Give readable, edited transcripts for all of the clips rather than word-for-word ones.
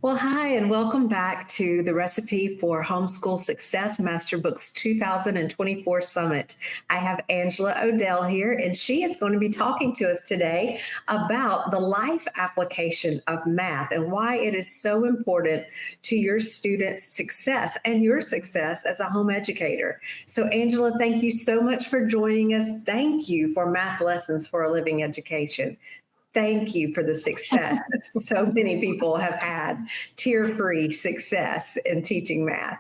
Well, hi, and welcome back to the Recipe for Homeschool Success Masterbooks 2024 Summit. I have Angela Odell here, and she is going to be talking to us today about the life application of math and why it is so important to your students' success and your success as a home educator. So, Angela, thank you so much for joining us. Thank you for Math Lessons for a Living Education. Thank you for the success that so many people have had, tear-free success in teaching math.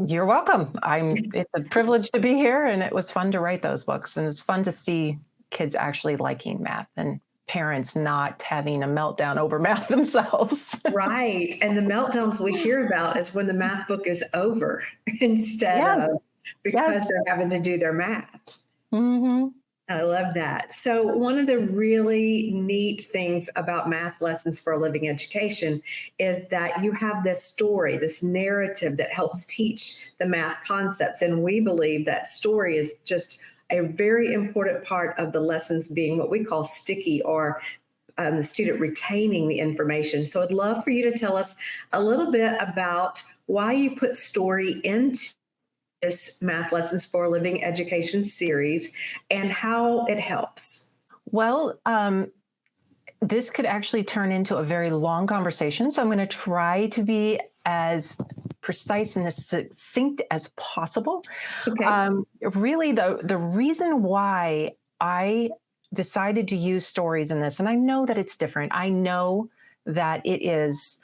You're welcome. It's a privilege to be here, and it was fun to write those books. And it's fun to see kids actually liking math and parents not having a meltdown over math themselves. Right. And the meltdowns we hear about is when the math book is over instead Yes, of because yes. they're having to do their math. hmm I love that. So, one of the really neat things about Math Lessons for a Living Education is that you have this story, this narrative that helps teach the math concepts. And we believe that story is just a very important part of the lessons being what we call sticky, or the student retaining the information. So, I'd love for you to tell us a little bit about why you put story into this Math Lessons for a Living Education series and how it helps. Well, this could actually turn into a very long conversation. So I'm going to try to be as precise and as succinct as possible. Okay. Really, the reason why I decided to use stories in this, and I know that it's different. I know that it is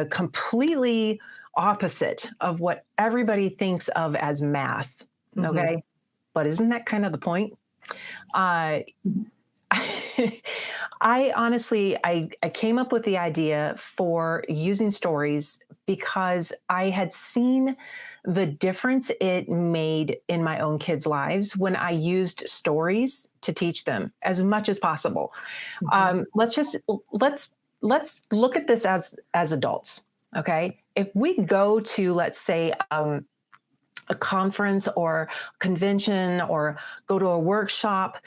completely opposite of what everybody thinks of as math. Mhm. Okay. But isn't that kind of the point? Uh, I honestly, I came up with the idea for using stories because I had seen the difference it made in my own kids' lives when I used stories to teach them as much as possible. Mhm. Let's look at this as adults. Okay, if we go to, let's say, a conference or convention, or go to a workshop,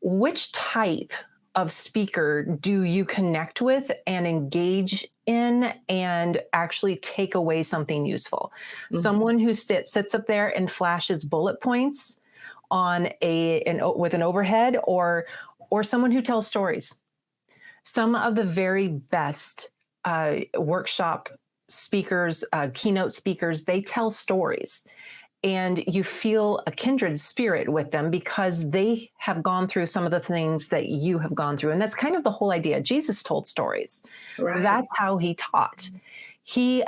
which type of speaker do you connect with and engage in and actually take away something useful? Mhm. Someone who sits up there and flashes bullet points on with an overhead, or someone who tells stories. Some of the very best workshop speakers, keynote speakers, they tell stories, and you feel a kindred spirit with them because they have gone through some of the things that you have gone through. And that's kind of the whole idea. Jesus told stories. Right. That's how he taught. He,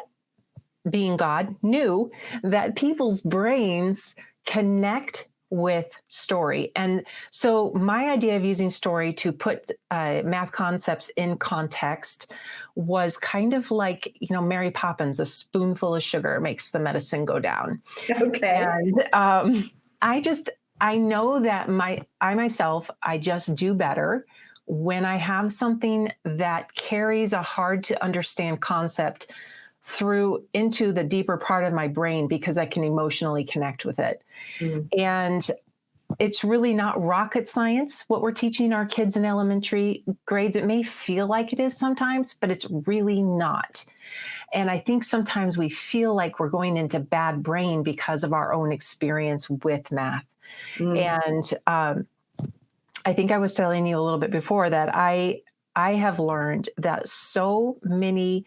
being God, knew that people's brains connect with story. And so my idea of using story to put math concepts in context was kind of like, Mary Poppins, a spoonful of sugar makes the medicine go down. Okay. And I know that I just do better when I have something that carries a hard to understand concept through into the deeper part of my brain, because I can emotionally connect with it. Mhm. And it's really not rocket science what we're teaching our kids in elementary grades. It may feel like it is sometimes, but it's really not. And I think sometimes we feel like we're going into bad brain because of our own experience with math. Mhm. And I think I was telling you a little bit before that I have learned that so many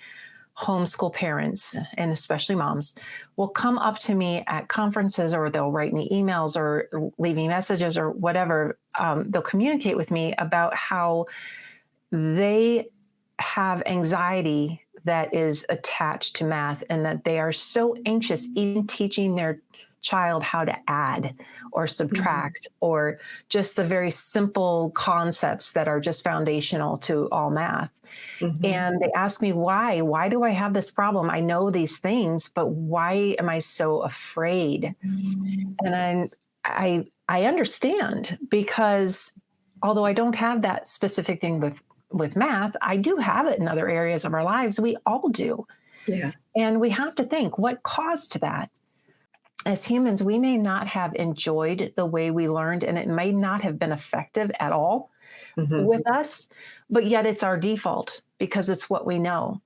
homeschool parents, and especially moms, will come up to me at conferences, or they'll write me emails or leave me messages or whatever. They'll communicate with me about how they have anxiety that is attached to math, and that they are so anxious even teaching their child how to add or Mhm. subtract, or just the very simple concepts that are just foundational to all math. Mhm. And they ask me why. Why do I have this problem? I know these things, but why am I so afraid? And I understand, because although I don't have that specific thing with math, I do have it in other areas of our lives. We all do. Yeah. And we have to think, what caused that? As humans, we may not have enjoyed the way we learned, and it may not have been effective at all Mhm. with us, but yet it's our default because it's what we know.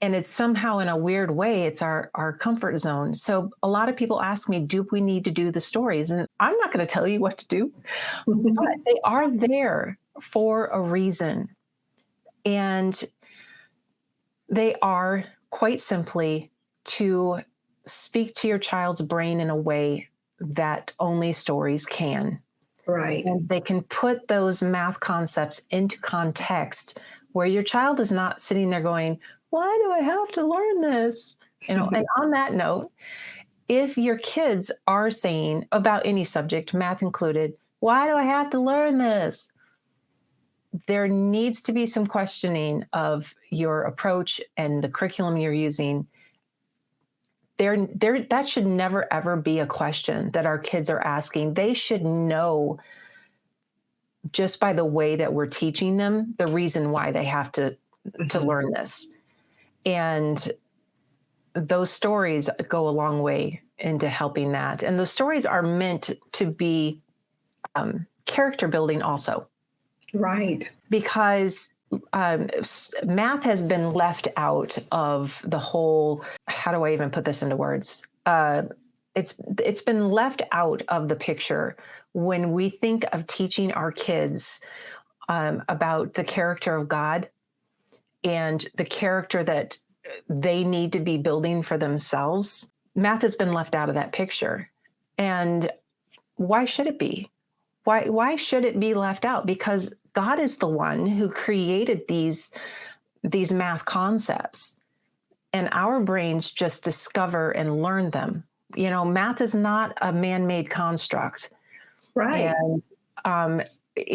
And it's somehow, in a weird way, it's our comfort zone. So a lot of people ask me, do we need to do the stories? And I'm not going to tell you what to do, but they are there for a reason. And they are quite simply to speak to your child's brain in a way that only stories can. Right. And they can put those math concepts into context where your child is not sitting there going, why do I have to learn this? And on that note, if your kids are saying about any subject, math included, why do I have to learn this? There needs to be some questioning of your approach and the curriculum you're using. That should never, ever be a question that our kids are asking. They should know, just by the way that we're teaching them, the reason why they have to learn this. And those stories go a long way into helping that. And the stories are meant to be character building also. Right. Because math has been left out of the whole, how do I even put this into words? It's been left out of the picture when we think of teaching our kids about the character of God and the character that they need to be building for themselves. Math has been left out of that picture. And why should it be? Why should it be left out? Because God is the one who created these math concepts, and our brains just discover and learn them. Math is not a man-made construct. Right. And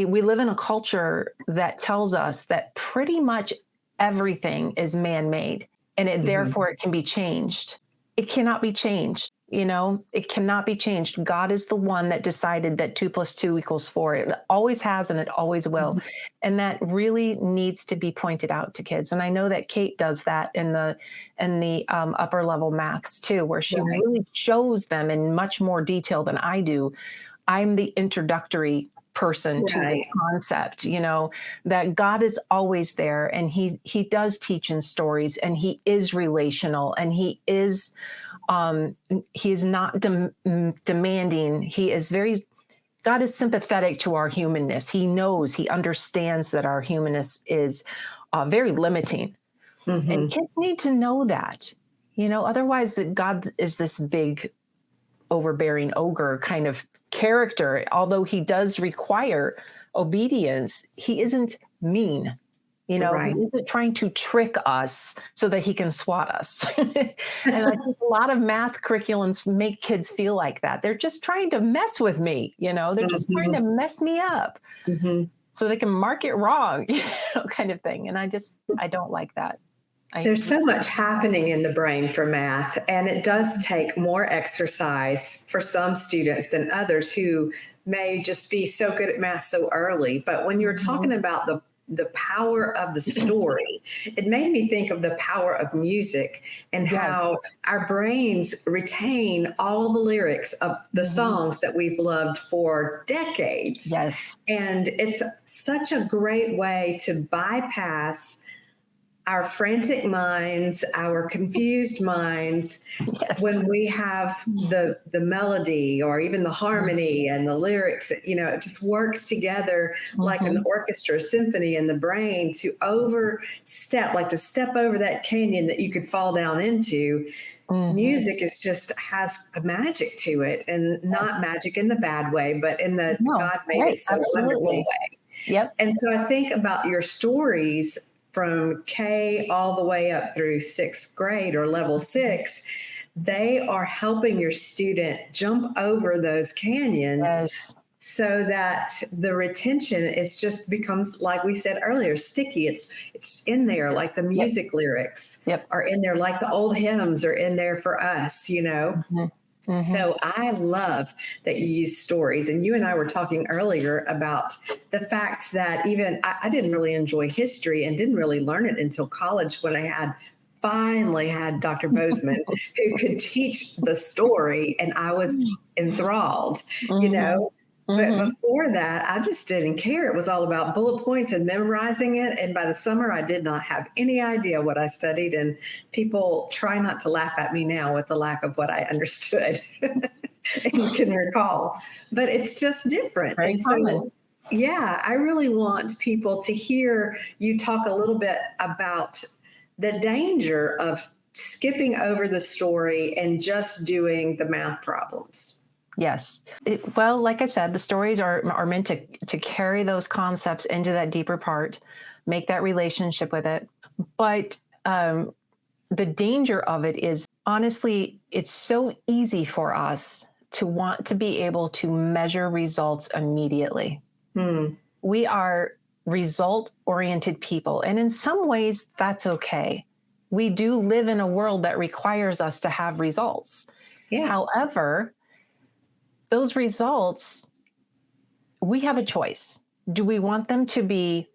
we live in a culture that tells us that pretty much everything is man-made, and therefore it can be changed. It cannot be changed. It cannot be changed. God is the one that decided that 2 + 2 = 4. It always has, and it always will. And that really needs to be pointed out to kids. And I know that Kate does that in the upper level maths too, where she really shows them in much more detail than I do. I'm the introductory person to the concept, that God is always there, and he does teach in stories, and he is relational, and he is not demanding. God is sympathetic to our humanness. He knows, he understands that our humanness is very limiting. And kids need to know that, otherwise that God is this big overbearing ogre kind of character. Although he does require obedience, he isn't mean. He isn't trying to trick us so that he can swat us. And I think a lot of math curriculums make kids feel like that. They're just trying to mess with me. They're just trying to mess me up so they can mark it wrong, kind of thing. And I don't like that. There's so much happening in the brain for math, and it does take more exercise for some students than others who may just be so good at math so early. But when you're talking about the power of the story, it made me think of the power of music and how our brains retain all the lyrics of the songs that we've loved for decades. Yes. And it's such a great way to bypass our frantic minds, our confused minds, when we have the melody or even the harmony and the lyrics, it just works together like an orchestra symphony in the brain to step over that canyon that you could fall down into. Music has a magic to it, and not magic in the bad way, but in the God made it so wonderful way. Yep. And so I think about your stories from K all the way up through 6th grade or level 6, they are helping your student jump over those canyons so that the retention becomes, like we said earlier, sticky. It's in there, like the music lyrics are in there, like the old hymns are in there for us, So I love that you use stories. And you and I were talking earlier about the fact that even I didn't really enjoy history and didn't really learn it until college, when I finally had Dr. Bozeman who could teach the story, and I was enthralled, But Hmm. before that, I just didn't care. It was all about bullet points and memorizing it. And by the summer, I did not have any idea what I studied. And people try not to laugh at me now with the lack of what I understood and can recall. But it's just different. Very And common. so, yeah, I really want people to hear you talk a little bit about the danger of skipping over the story and just doing the math problems. Yes. Well, like I said, the stories are meant to carry those concepts into that deeper part, make that relationship with it. But the danger of it is, honestly, it's so easy for us to want to be able to measure results immediately. Hmm. We are result-oriented people, and in some ways, that's okay. We do live in a world that requires us to have results. Yeah. However, those results, we have a choice. Do we want them to be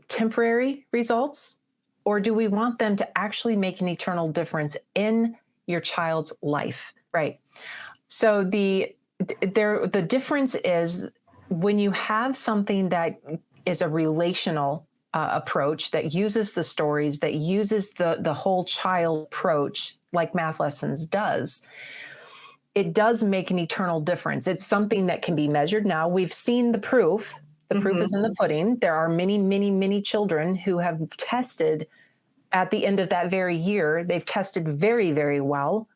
temporary results, or do we want them to actually make an eternal difference in your child's life? Right. So the difference is when you have something that is a relational approach that uses the stories, that uses the whole child approach, like math lessons does. It does make an eternal difference. It's something that can be measured. Now we've seen the proof. The proof is in the pudding. There are many, many, many children who have tested at the end of that very year. They've tested very, very well.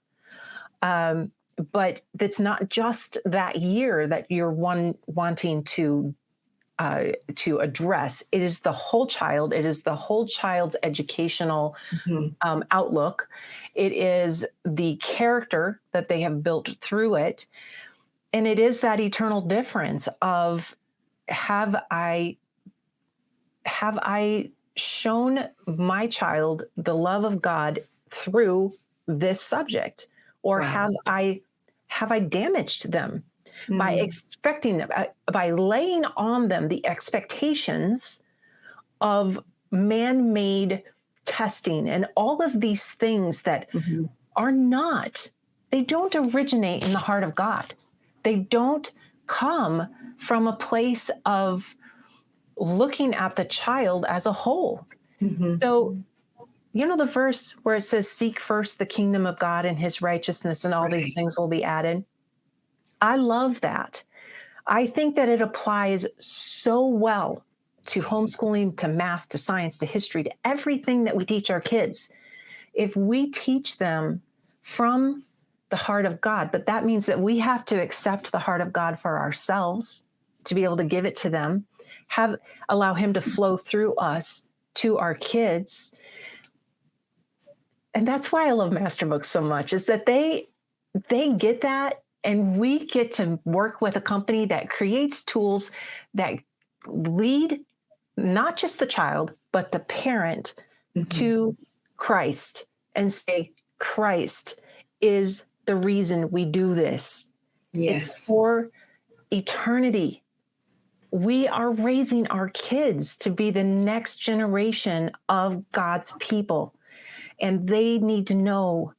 But it's not just that year that you're wanting to address. It is the whole child. It is the whole child's educational outlook. It is the character that they have built through it. And it is that eternal difference of have I shown my child the love of God through this subject, or Wow. have I damaged them by Mm. expecting them, by laying on them the expectations of man-made testing and all of these things that Mhm. are not, they don't originate in the heart of God. They don't come from a place of looking at the child as a whole. Mhm. So, you know, the verse where it says, seek first the kingdom of God and his righteousness, and all these Right. things will be added. I love that. I think that it applies so well to homeschooling, to math, to science, to history, to everything that we teach our kids. If we teach them from the heart of God, but that means that we have to accept the heart of God for ourselves to be able to give it to them, allow him to flow through us to our kids. And that's why I love masterbooks so much, is that they get that, and we get to work with a company that creates tools that lead not just the child, but the parent Mhm. to Christ and say, Christ is the reason we do this. It's Yes. for eternity. We are raising our kids to be the next generation of God's people, and they need to know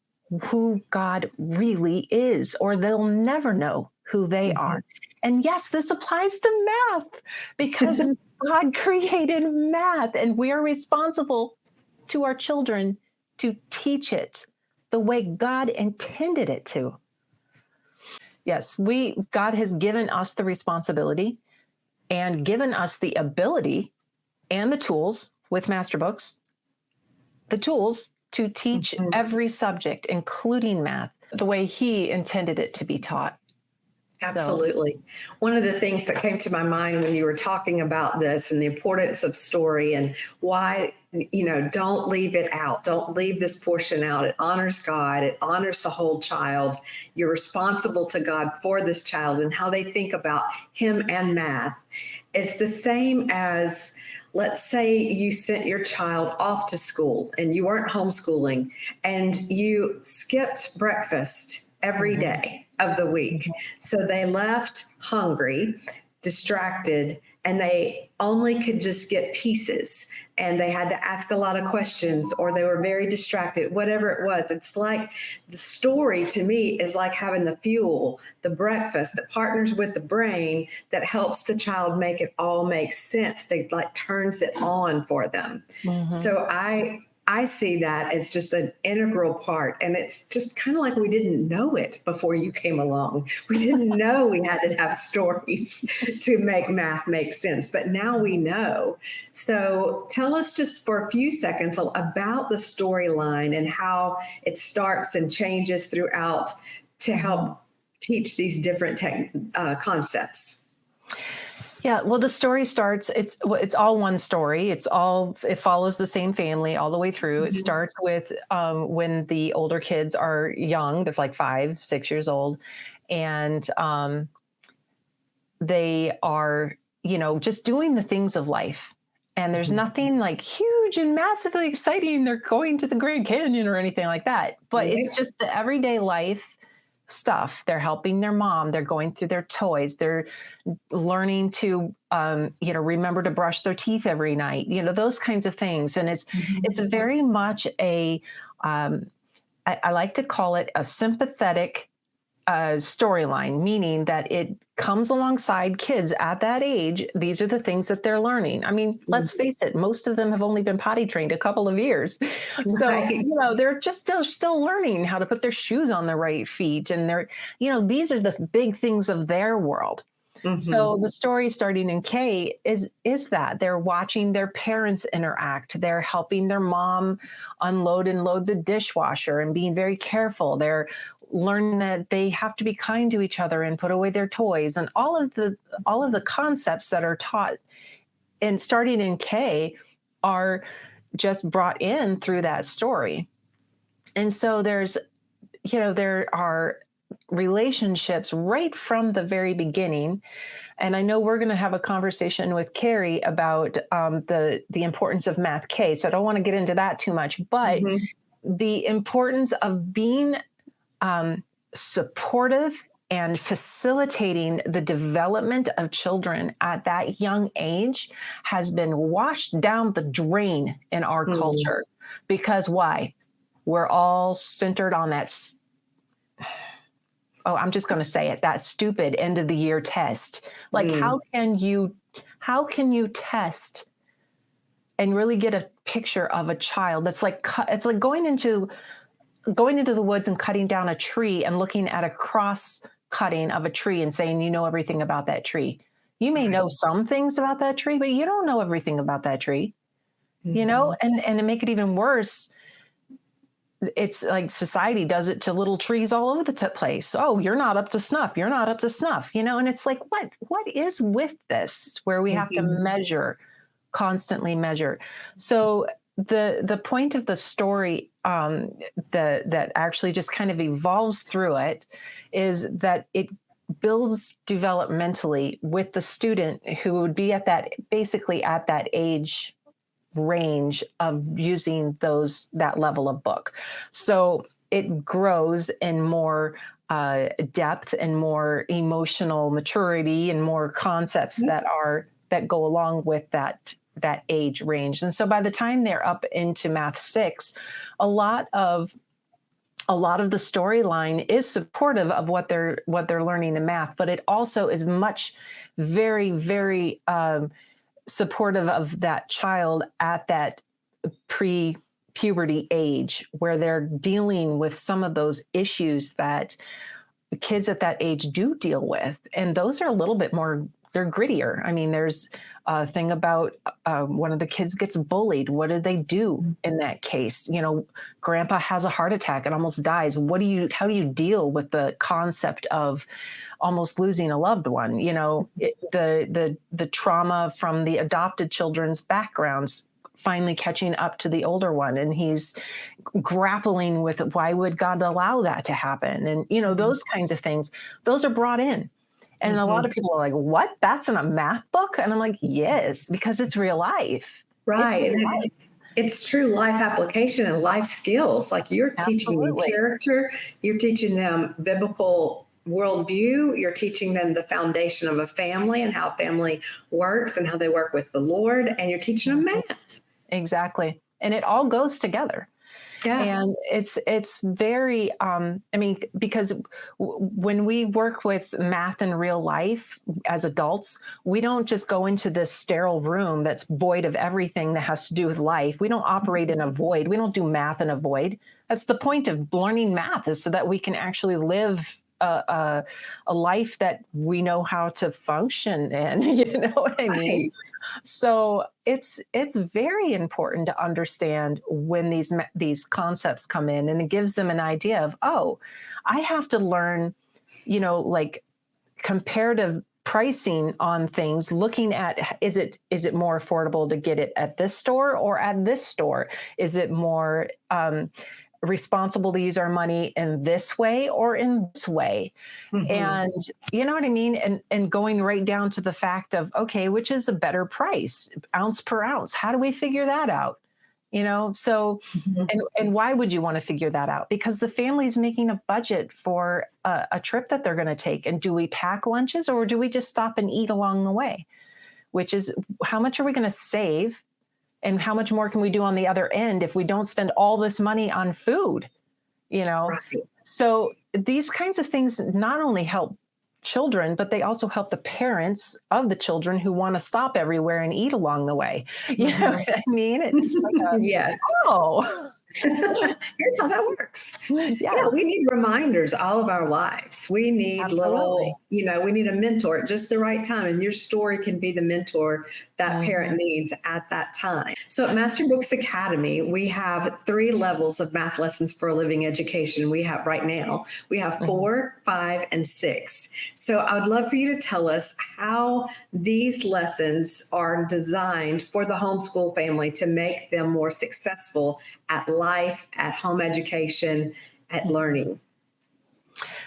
who God really is, or they'll never know who they Mhm. are. And yes, this applies to math because God created math, and we are responsible to our children to teach it the way God intended it to. Yes, God has given us the responsibility and given us the ability and the tools with masterbooks, the tools to teach Mhm. every subject, including math, the way he intended it to be taught. So, Absolutely. One of the things that came to my mind when you were talking about this and the importance of story and why, don't leave it out. Don't leave this portion out. It honors God, it honors the whole child. You're responsible to God for this child and how they think about him and math. It's the same as, let's say you sent your child off to school and you weren't homeschooling and you skipped breakfast every mhm, day of the week. mhm, So they left hungry, distracted, and they only could just get pieces, and they had to ask a lot of questions, or they were very distracted, whatever it was. It's like the story to me is like having the fuel, the breakfast that partners with the brain that helps the child make it all make sense. They like turns it on for them. So I see that as just an integral part. And it's just kind of like we didn't know it before you came along. We didn't know we had to have stories to make math make sense, but now we know. So tell us just for a few seconds about the storyline and how it starts and changes throughout to help teach these different concepts. Yeah, well, the story starts, it's all one story. It follows the same family all the way through. It starts with when the older kids are young, they're like 5, 6 years old. And they are, just doing the things of life. And there's nothing like huge and massively exciting. They're going to the Grand Canyon or anything like that. But it's just the everyday life stuff. They're helping their mom. They're going through their toys. They're learning to, remember to brush their teeth every night, those kinds of things. And it's very much I like to call it a sympathetic storyline, meaning that it comes alongside kids at that age. These are the things that they're learning. I mean, let's face it, most of them have only been potty trained a couple of years. So, they're just still learning how to put their shoes on the right feet. And these are the big things of their world. So the story starting in K is that they're watching their parents interact. They're helping their mom unload and load the dishwasher and being very careful. They're learning that they have to be kind to each other and put away their toys, and all of the concepts that are taught and starting in K are just brought in through that story. And so there are relationships right from the very beginning. And I know we're going to have a conversation with Carrie about the importance of Math K. So I don't want to get into that too much, but the importance of being supportive and facilitating the development of children at that young age has been washed down the drain in our culture. Because why? We're all centered on that. I'm just going to say it, that stupid end of the year test. Like, how can you test and really get a picture of a child that's like, it's like going into the woods and cutting down a tree and looking at a cross cutting of a tree and saying, everything about that tree. You may know some things about that tree, but you don't know everything about that tree, and to make it even worse, it's like society does it to little trees all over the place. Oh, you're not up to snuff. You're not up to snuff, and it's like, what is with this where we have to constantly measure. So the point of the story that actually just kind of evolves through it is that it builds developmentally with the student who would be at that age range of using that level of book. So it grows in more depth and more emotional maturity and more concepts that go along with that age range. And so by the time they're up into Math 6, a lot of the storyline is supportive of what they're learning in math, but it also is very, very supportive of that child at that pre-puberty age, where they're dealing with some of those issues that kids at that age do deal with. And those are a little bit more, they're grittier. I mean, there's a thing about one of the kids gets bullied. What do they do in that case? Grandpa has a heart attack and almost dies. How do you deal with the concept of almost losing a loved one? The trauma from the adopted children's backgrounds finally catching up to the older one, and he's grappling with why would God allow that to happen? And those kinds of things, those are brought in. And a lot of people are like, what? That's in a math book? And I'm like, yes, because it's real life. Right. It's true life application and life skills. Like you're teaching them character, you're teaching them biblical worldview. You're teaching them the foundation of a family and how family works and how they work with the Lord. And you're teaching them math. Exactly. And it all goes together. Yeah. And it's very, because when we work with math in real life as adults, we don't just go into this sterile room that's void of everything that has to do with life. We don't operate in a void. We don't do math in a void. That's the point of learning math, is so that we can actually live a life that we know how to function in. You know what I mean? Right. So it's very important to understand when these concepts come in, and it gives them an idea of, oh, I have to learn, like comparative pricing on things, looking at, is it more affordable to get it at this store or at this store? Is it more responsible to use our money in this way or in this way? Mm-hmm. And you know what I mean? And going right down to the fact of, okay, which is a better price, ounce per ounce? How do we figure that out? So, Mm-hmm. and why would you want to figure that out? Because the family's making a budget for a trip that they're going to take. And do we pack lunches, or do we just stop and eat along the way? Which is, how much are we going to save? And how much more can we do on the other end if we don't spend all this money on food? Right. So these kinds of things not only help children, but they also help the parents of the children who want to stop everywhere and eat along the way. You know what I mean? It's like Yes. oh, Here's how that works. yes. Yeah, we need reminders all of our lives. We need Absolutely. we need a mentor at just the right time. And your story can be the mentor that parent needs at that time. So at Masterbooks Academy, we have 3 levels of math lessons for a living education. We have 4, 5, and 6. So I would love for you to tell us how these lessons are designed for the homeschool family to make them more successful at life, at home education, at learning.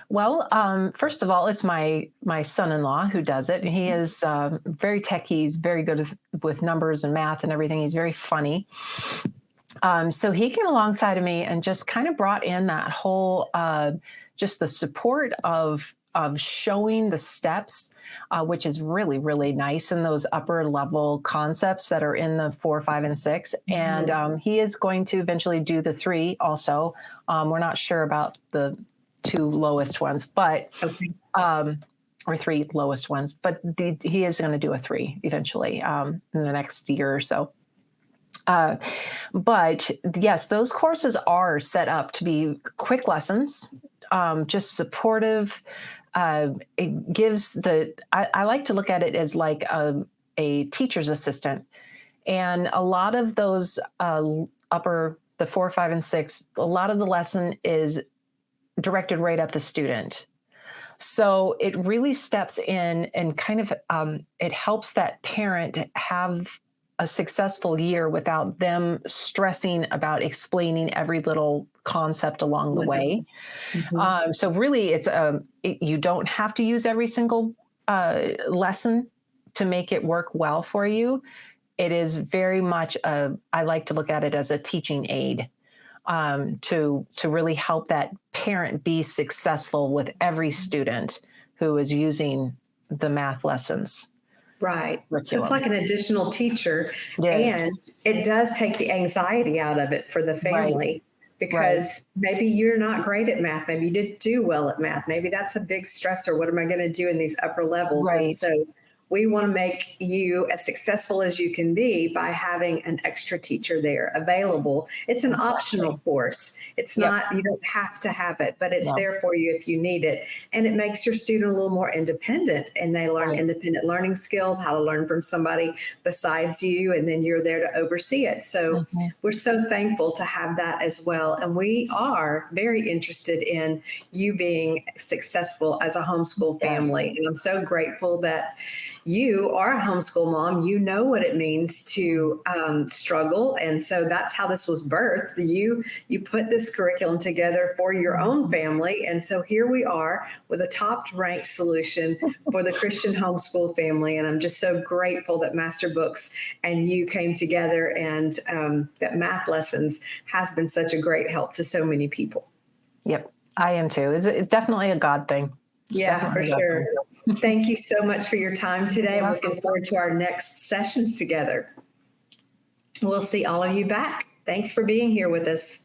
Well, first of all, it's my son-in-law who does it. He is very techy. He's very good with numbers and math and everything. He's very funny. So he came alongside of me and just kind of brought in that whole, just the support of showing the steps, which is really, really nice in those upper level concepts that are in the 4, 5, and 6. And he is going to eventually do the 3 also. We're not sure about the 2 lowest ones, but or 3 lowest ones, but he is going to do a 3 eventually in the next year or so. But yes, those courses are set up to be quick lessons, just supportive. It gives I like to look at it as like a teacher's assistant. And a lot of those the 4, 5, and 6, a lot of the lesson is directed right at the student. So it really steps in and kind of it helps that parent have a successful year without them stressing about explaining every little concept along the way. So really, you don't have to use every single lesson to make it work well for you. It is very much I like to look at it as a teaching aid to really help that parent be successful with every student who is using the math lessons. Right. So it's like an additional teacher, Yes. and it does take the anxiety out of it for the family. Because maybe you're not great at math. Maybe you didn't do well at math. Maybe that's a big stressor. What am I going to do in these upper levels? Right. And so we want to make you as successful as you can be by having an extra teacher there available. It's an optional course. It's not, you don't have to have it, but it's there for you if you need it. And it makes your student a little more independent, and they learn independent learning skills, how to learn from somebody besides you, and then you're there to oversee it. So we're so thankful to have that as well. And we are very interested in you being successful as a homeschool family. And I'm so grateful that you are a homeschool mom. You know what it means to struggle. And so that's how this was birthed. You put this curriculum together for your own family. And so here we are with a top ranked solution for the Christian homeschool family. And I'm just so grateful that Masterbooks and you came together, and that math lessons has been such a great help to so many people. Yep, I am too. It's definitely a God thing. Yeah, for sure. Thank you so much for your time today. I'm looking forward to our next sessions together. We'll see all of you back. Thanks for being here with us.